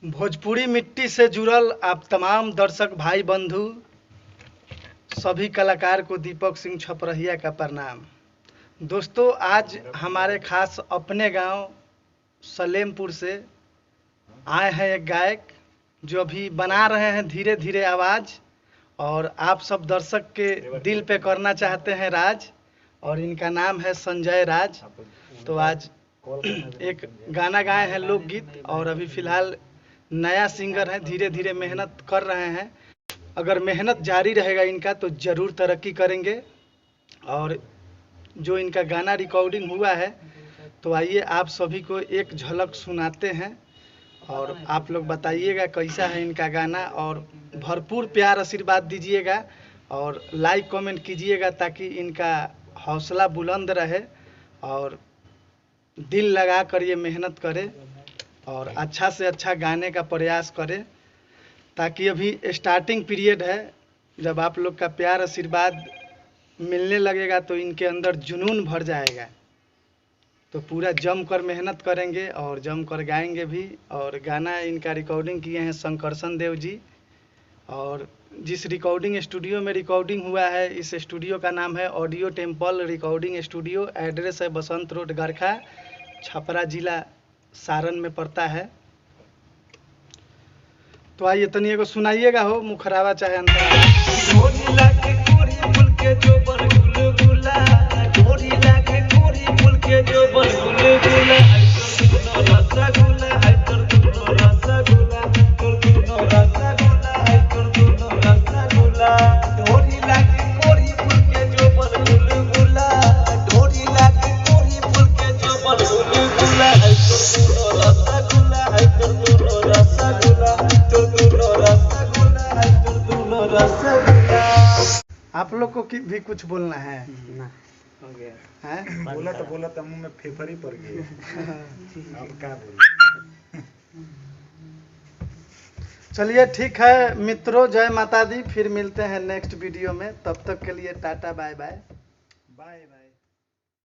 भोजपुरी मिट्टी से जुड़ल आप तमाम दर्शक भाई बंधु सभी कलाकार को दीपक सिंह छपरहिया का प्रणाम। दोस्तों, आज हमारे खास अपने गांव सलेमपुर से आए हैं एक गायक जो अभी बना रहे हैं धीरे धीरे आवाज़, और आप सब दर्शक के दिल पे करना चाहते हैं राज, और इनका नाम है संजय राज। तो आज एक गाना गाए हैं लोकगीत, और अभी फ़िलहाल नया सिंगर है, धीरे धीरे मेहनत कर रहे हैं। अगर मेहनत जारी रहेगा इनका तो ज़रूर तरक्की करेंगे। और जो इनका गाना रिकॉर्डिंग हुआ है तो आइए आप सभी को एक झलक सुनाते हैं, और आप लोग बताइएगा कैसा है इनका गाना, और भरपूर प्यार आशीर्वाद दीजिएगा और लाइक कमेंट कीजिएगा ताकि इनका हौसला बुलंद रहे और दिल लगा कर ये मेहनत करे और अच्छा से अच्छा गाने का प्रयास करें, ताकि अभी स्टार्टिंग पीरियड है। जब आप लोग का प्यार आशीर्वाद मिलने लगेगा तो इनके अंदर जुनून भर जाएगा। तो पूरा जम कर मेहनत करेंगे और जम कर गाएंगे भी। और गाना इनका रिकॉर्डिंग किए हैं शंकरसन देव जी, और जिस रिकॉर्डिंग स्टूडियो में रिकॉर्डिंग हुआ है इस स्टूडियो का नाम है audio temple recording studio. Address है बसंत रोड गरखा, छपरा जिला सारण में पड़ता है। तो आइए तनिए को सुनाइएगा हो मुखरावा चाहे अंतरा। आप लोग को भी कुछ बोलना है ना? हो गया है? बोला तो मुंह में फेफड़ी पड़ गई। अब क्या बोले? चलिए ठीक है मित्रों, जय माता दी। फिर मिलते हैं नेक्स्ट वीडियो में, तब तक के लिए tata bye bye. Bye by.